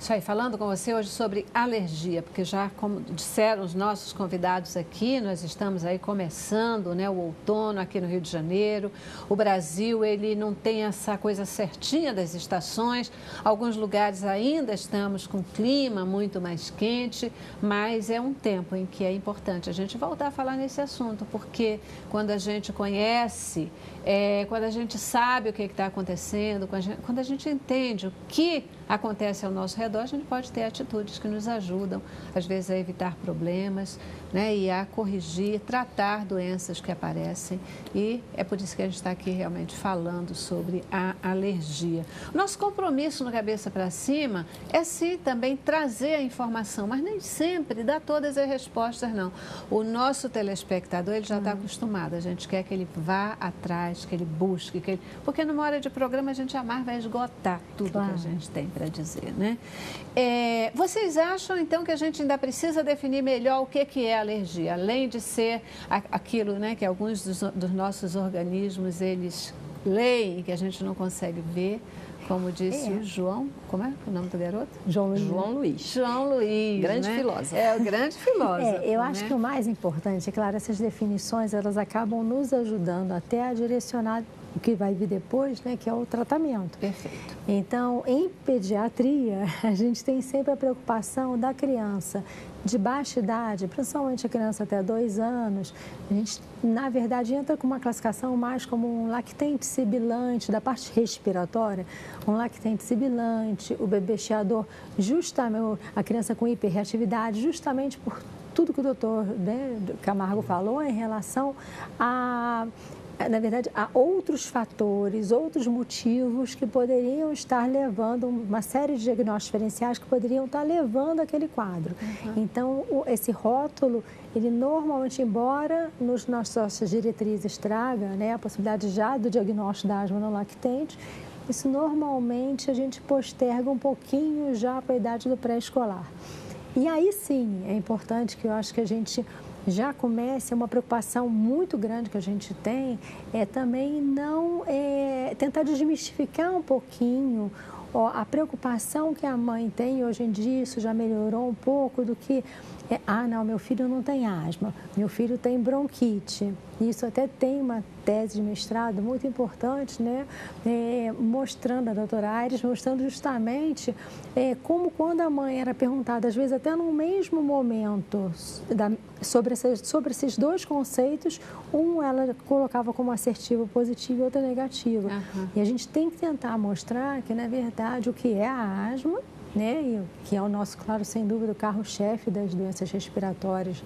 Isso aí, falando com você hoje sobre alergia, porque já, como disseram os nossos convidados aqui, nós estamos aí começando, né, o outono aqui no Rio de Janeiro. O Brasil, ele não tem essa coisa certinha das estações. Alguns lugares ainda estamos com clima muito mais quente, mas é um tempo em que é importante a gente voltar a falar nesse assunto, porque quando a gente conhece, quando a gente sabe o que está acontecendo, quando a gente entende o que acontece ao nosso redor, a gente pode ter atitudes que nos ajudam, às vezes, a evitar problemas, né, e a corrigir, tratar doenças que aparecem. E é por isso que a gente está aqui realmente falando sobre a alergia. O nosso compromisso no Cabeça para Cima é, sim, também trazer a informação, mas nem sempre dá todas as respostas, não. O nosso telespectador, ele já está acostumado, a gente quer que ele vá atrás, que ele busque, porque numa hora de programa a gente jamais vai esgotar tudo que a gente tem para dizer, né? Vocês acham, então, que a gente ainda precisa definir melhor o que é alergia, além de ser aquilo, né, que alguns dos nossos organismos, eles leem, que a gente não consegue ver, como disse o João, como é o nome do garoto? João Luiz. João Luiz, grande né? filósofo. O grande filósofo. Eu acho que o mais importante, é claro, essas definições, elas acabam nos ajudando até a direcionar o que vai vir depois, né, que é o tratamento. Perfeito. Então, em pediatria, a gente tem sempre a preocupação da criança de baixa idade, principalmente a criança até 2 anos. A gente, na verdade, entra com uma classificação mais como um lactente sibilante, da parte respiratória, um lactente sibilante, o bebê chiador, justamente a criança com hiperreatividade, justamente por tudo que o doutor, né, Camargo falou em relação a... Na verdade, há outros fatores, outros motivos que poderiam estar levando, uma série de diagnósticos diferenciais que poderiam estar levando aquele quadro. Então, esse rótulo, ele normalmente, embora nas nossas diretrizes traga, né, a possibilidade já do diagnóstico da asma não lactente, isso normalmente a gente posterga um pouquinho já para a idade do pré-escolar. E aí sim, é importante que eu acho que a gente já comece, uma preocupação muito grande que a gente tem, também não tentar desmistificar um pouquinho a preocupação que a mãe tem hoje em dia. Isso já melhorou um pouco do que não, meu filho não tem asma, meu filho tem bronquite. Isso até tem uma tese de mestrado muito importante, né? Mostrando, a doutora Aires, mostrando justamente como quando a mãe era perguntada, às vezes até no mesmo momento, sobre esses dois conceitos, ela colocava como assertivo positivo e outra negativa. E a gente tem que tentar mostrar que, na verdade, o que é a asma, né, e que é o nosso, claro, sem dúvida, o carro-chefe das doenças respiratórias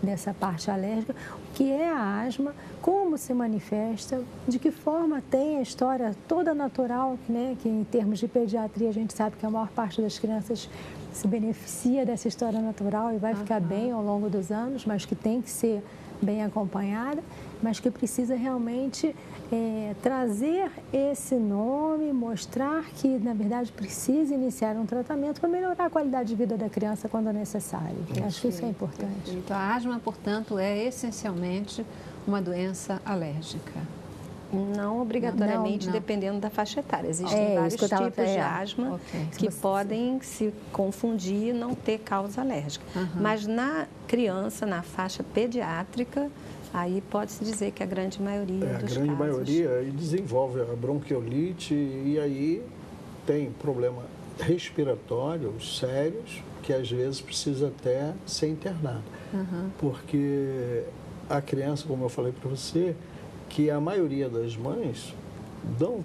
nessa parte alérgica, o que é a asma, como se manifesta, de que forma tem a história toda natural, né, que em termos de pediatria a gente sabe que a maior parte das crianças se beneficia dessa história natural e vai ficar bem ao longo dos anos, mas que tem que ser bem acompanhada, mas que precisa realmente trazer esse nome, mostrar que, na verdade, precisa iniciar um tratamento para melhorar a qualidade de vida da criança quando é necessário. Acho que isso é importante. Então, a asma, portanto, é essencialmente uma doença alérgica. Não obrigatoriamente, não. Dependendo da faixa etária. Existem vários tipos de asma que podem se confundir e não ter causa alérgica. Mas na criança, na faixa pediátrica, aí pode-se dizer que a grande maioria dos casos... A grande maioria desenvolve a bronquiolite e aí tem problema respiratórios sérios que às vezes precisa até ser internado. Porque a criança, como eu falei para você, que a maioria das mães dão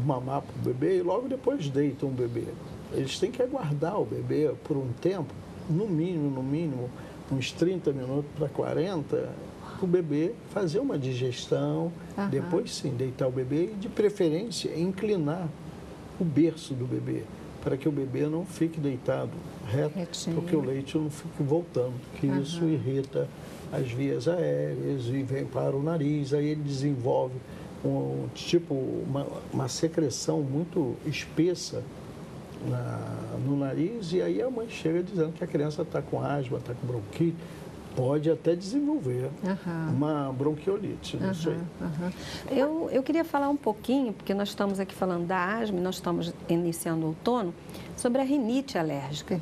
mamar para o bebê e logo depois deitam o bebê. Eles têm que aguardar o bebê por um tempo, no mínimo, uns 30 minutos para 40, para o bebê fazer uma digestão, depois sim, deitar o bebê e, de preferência, inclinar o berço do bebê, para que o bebê não fique deitado reto, porque o leite não fique voltando, que isso irrita as vias aéreas e vem para o nariz, aí ele desenvolve uma secreção muito espessa no nariz e aí a mãe chega dizendo que a criança está com asma, está com bronquite. pode até desenvolver uma bronquiolite, não sei. Eu queria falar um pouquinho, porque nós estamos aqui falando da asma, nós estamos iniciando o outono, sobre a rinite alérgica.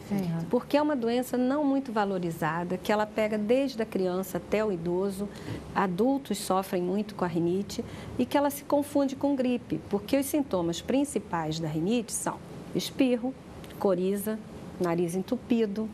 Porque é uma doença não muito valorizada, que ela pega desde a criança até o idoso, adultos sofrem muito com a rinite e que ela se confunde com gripe, porque os sintomas principais da rinite são espirro, coriza, nariz entupido,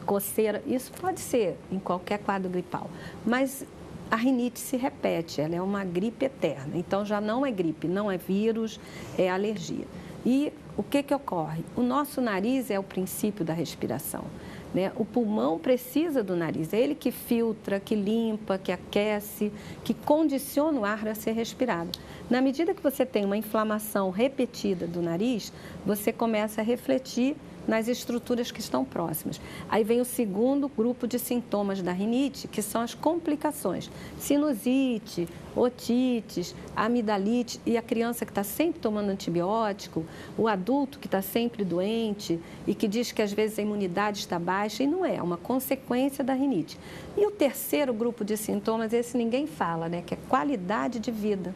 coceira, isso pode ser em qualquer quadro gripal, mas a rinite se repete, ela é uma gripe eterna, então já não é gripe, não é vírus, é alergia. E o que ocorre? O nosso nariz é o princípio da respiração, né? O pulmão precisa do nariz, é ele que filtra, que limpa, que aquece, que condiciona o ar a ser respirado. Na medida que você tem uma inflamação repetida do nariz, você começa a refletir nas estruturas que estão próximas. Aí vem o segundo grupo de sintomas da rinite, que são as complicações. Sinusite, otites, amidalite, e a criança que está sempre tomando antibiótico, o adulto que está sempre doente e que diz que às vezes a imunidade está baixa, e não é uma consequência da rinite. E o terceiro grupo de sintomas, esse ninguém fala, né, que é qualidade de vida.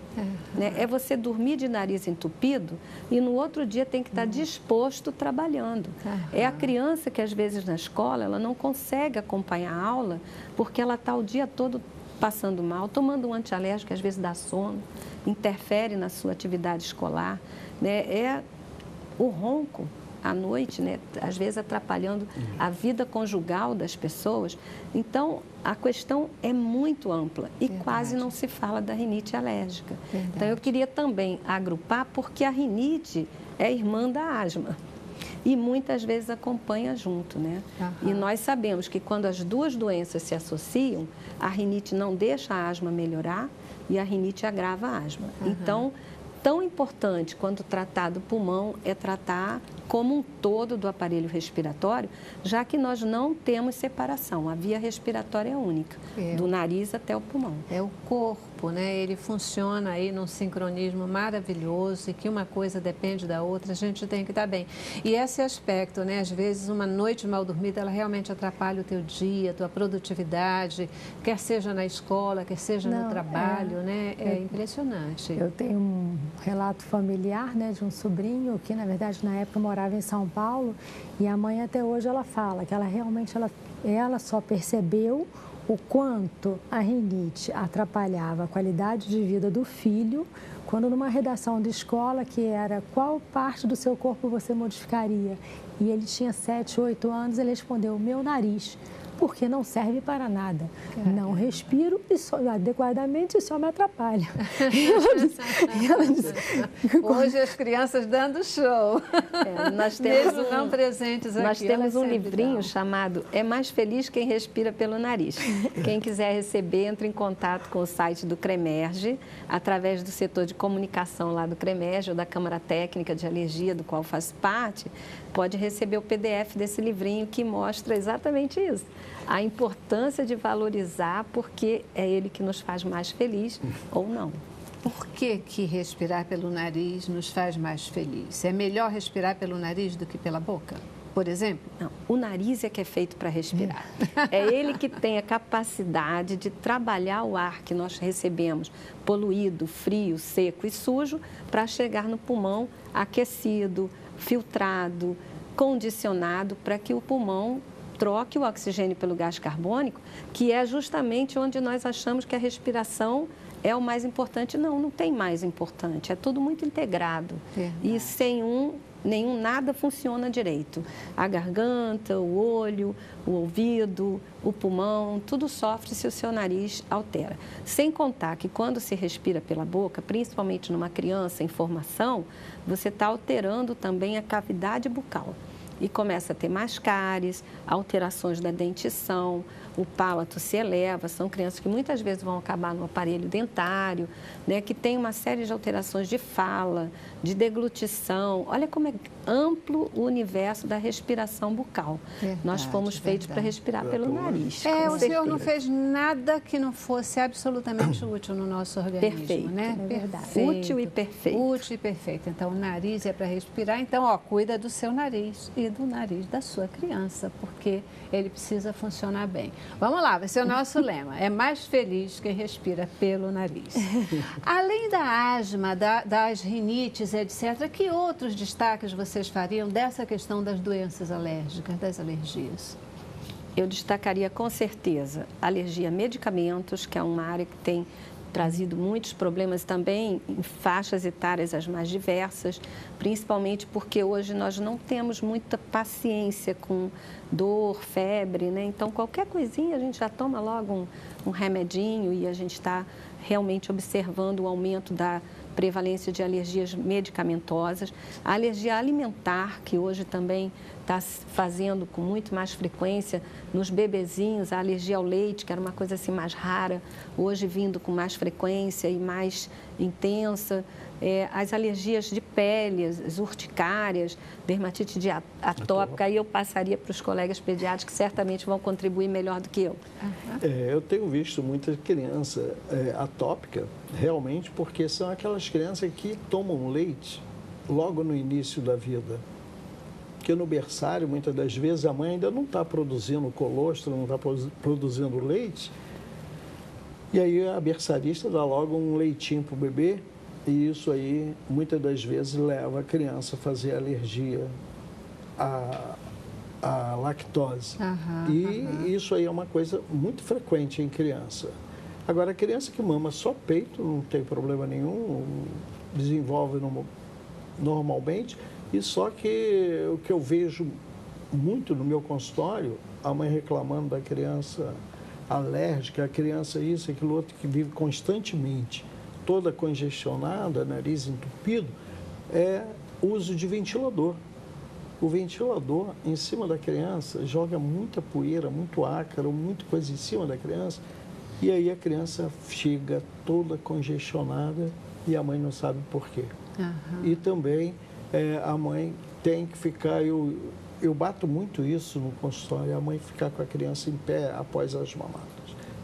Né? É você dormir de nariz entupido e no outro dia tem que estar disposto trabalhando. É a criança que às vezes na escola ela não consegue acompanhar a aula porque ela está o dia todo passando mal, tomando um antialérgico que às vezes dá sono, interfere na sua atividade escolar, né? É o ronco à noite, né? Às vezes atrapalhando a vida conjugal das pessoas. Então, a questão é muito ampla e quase não se fala da rinite alérgica. Então, eu queria também agrupar porque a rinite é irmã da asma. E muitas vezes acompanha junto, né? E nós sabemos que quando as duas doenças se associam, a rinite não deixa a asma melhorar e a rinite agrava a asma. Então, tão importante quanto tratar do pulmão é tratar como um todo do aparelho respiratório, já que nós não temos separação, a via respiratória é única, do nariz até o pulmão. É o corpo, né? Ele funciona aí num sincronismo maravilhoso e que uma coisa depende da outra, a gente tem que estar bem. E esse aspecto, né? Às vezes uma noite mal dormida, ela realmente atrapalha o teu dia, a tua produtividade, quer seja na escola, quer seja no trabalho, né? É impressionante. Eu tenho um relato familiar, né, de um sobrinho que, na verdade, na época morava em São Paulo, e a mãe até hoje ela fala que ela realmente ela só percebeu o quanto a rinite atrapalhava a qualidade de vida do filho quando numa redação de escola que era qual parte do seu corpo você modificaria, e ele tinha 7, 8 anos, ele respondeu, meu nariz, porque não serve para nada. Não respiro e só, adequadamente e só me atrapalha. Ela disse, hoje as crianças dando show. Nós temos mesmo não presentes aqui. Nós temos um livrinho chamado É Mais Feliz Quem Respira pelo Nariz. Quem quiser receber, entre em contato com o site do CREMERGE, através do setor de comunicação lá do CREMERGE ou da Câmara Técnica de Alergia, do qual faço parte, pode receber o PDF desse livrinho que mostra exatamente isso. A importância de valorizar, porque é ele que nos faz mais feliz ou não. Por que respirar pelo nariz nos faz mais feliz? É melhor respirar pelo nariz do que pela boca, por exemplo? Não, o nariz é que é feito para respirar. É ele que tem a capacidade de trabalhar o ar que nós recebemos, poluído, frio, seco e sujo, para chegar no pulmão aquecido, filtrado, condicionado, para que o pulmão troque o oxigênio pelo gás carbônico, que é justamente onde nós achamos que a respiração é o mais importante. Não, não tem mais importante, é tudo muito integrado. E sem nada funciona direito. A garganta, o olho, o ouvido, o pulmão, tudo sofre se o seu nariz altera. Sem contar que quando se respira pela boca, principalmente numa criança em formação, você está alterando também a cavidade bucal. E começa a ter mais cáries, alterações da dentição, o palato se eleva. São crianças que muitas vezes vão acabar no aparelho dentário, né, que tem uma série de alterações de fala, de deglutição. Olha como é amplo o universo da respiração bucal. Nós fomos feitos para respirar pelo nariz. O senhor não fez nada que não fosse absolutamente útil no nosso organismo, perfeito, né? É verdade. Útil e perfeito. Útil e perfeito. Então, o nariz é para respirar. Então, cuida do seu nariz e e do nariz da sua criança, porque ele precisa funcionar bem. Vamos lá, vai ser o nosso lema. É mais feliz quem respira pelo nariz. Além da asma, das rinites, etc., que outros destaques vocês fariam dessa questão das doenças alérgicas, das alergias? Eu destacaria com certeza a alergia a medicamentos, que é uma área que tem trazido muitos problemas também em faixas etárias as mais diversas, principalmente porque hoje nós não temos muita paciência com dor, febre, né? Então, qualquer coisinha a gente já toma logo um remedinho e a gente está realmente observando o aumento da prevalência de alergias medicamentosas. A alergia alimentar, que hoje também está fazendo com muito mais frequência nos bebezinhos, a alergia ao leite, que era uma coisa assim mais rara, hoje vindo com mais frequência e mais intensa. As alergias de pele, as urticárias, dermatite atópica, aí eu passaria para os colegas pediatras que certamente vão contribuir melhor do que eu. Eu tenho visto muita criança atópica, realmente, porque são aquelas crianças que tomam leite logo no início da vida. Porque no berçário, muitas das vezes, a mãe ainda não está produzindo colostro, não está produzindo leite, e aí a berçarista dá logo um leitinho para o bebê, e isso aí, muitas das vezes, leva a criança a fazer alergia à lactose. Isso aí é uma coisa muito frequente em criança. Agora, a criança que mama só peito, não tem problema nenhum, desenvolve normalmente, e só que o que eu vejo muito no meu consultório, a mãe reclamando da criança alérgica, a criança isso, aquilo outro, que vive constantemente toda congestionada, nariz entupido, é uso de ventilador. O ventilador em cima da criança joga muita poeira, muito ácaro, muita coisa em cima da criança, e aí a criança chega toda congestionada e a mãe não sabe por quê. E também a mãe tem que ficar, eu bato muito isso no consultório, a mãe ficar com a criança em pé após as mamadas.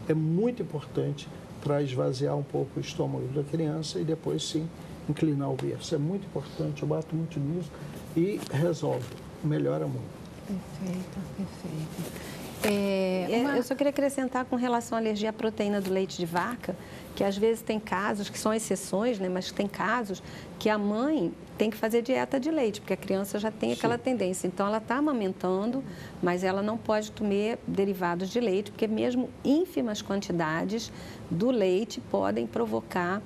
É muito importante para esvaziar um pouco o estômago da criança e depois sim inclinar o berço. É muito importante, eu bato muito nisso e resolve, melhora muito. Perfeito. Eu só queria acrescentar com relação à alergia à proteína do leite de vaca, que às vezes tem casos, que são exceções, né, mas tem casos que a mãe tem que fazer dieta de leite, porque a criança já tem aquela tendência. Então, ela está amamentando, mas ela não pode comer derivados de leite, porque mesmo ínfimas quantidades do leite podem provocar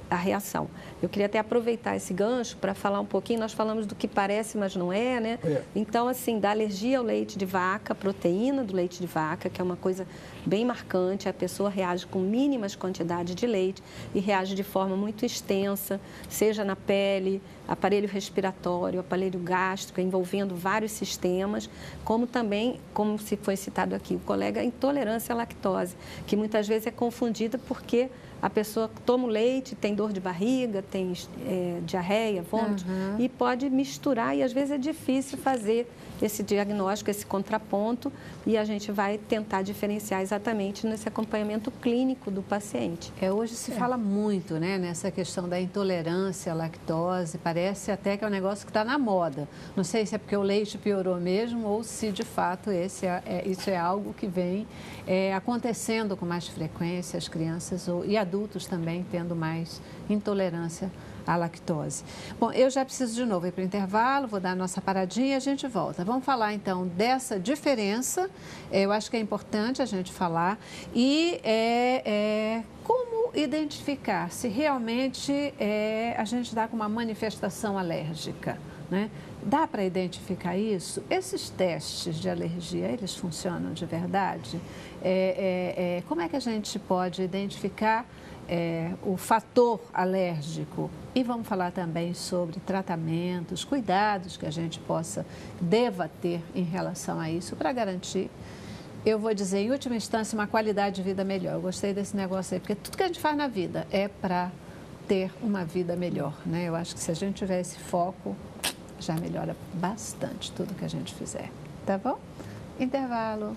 a reação. Eu queria até aproveitar esse gancho para falar um pouquinho, nós falamos do que parece, mas não é, né? Então, assim, da alergia ao leite de vaca, proteína do leite de vaca, que é uma coisa bem marcante, a pessoa reage com mínimas quantidades de leite e reage de forma muito extensa, seja na pele, aparelho respiratório, aparelho gástrico, envolvendo vários sistemas, como também, como se foi citado aqui, o colega, a intolerância à lactose, que muitas vezes é confundida porque a pessoa toma o leite, tem dor de barriga, tem diarreia, vômito, e pode misturar, e às vezes é difícil fazer esse diagnóstico, esse contraponto, e a gente vai tentar diferenciar exatamente nesse acompanhamento clínico do paciente. Hoje se fala muito, né, nessa questão da intolerância à lactose, parece até que é um negócio que está na moda. Não sei se é porque o leite piorou mesmo ou se de fato isso é algo que vem acontecendo com mais frequência, as crianças e adultos também tendo mais intolerância à lactose. Bom, eu já preciso de novo ir para o intervalo, vou dar a nossa paradinha e a gente volta. Vamos falar então dessa diferença, eu acho que é importante a gente falar, e como identificar se realmente a gente está com uma manifestação alérgica, né? Dá para identificar isso? Esses testes de alergia, eles funcionam de verdade? Como é que a gente pode identificar o fator alérgico? E vamos falar também sobre tratamentos, cuidados que a gente deva ter em relação a isso para garantir, eu vou dizer, em última instância, uma qualidade de vida melhor. Eu gostei desse negócio aí, porque tudo que a gente faz na vida é para ter uma vida melhor, né? Eu acho que se a gente tiver esse foco, já melhora bastante tudo que a gente fizer, tá bom? Intervalo.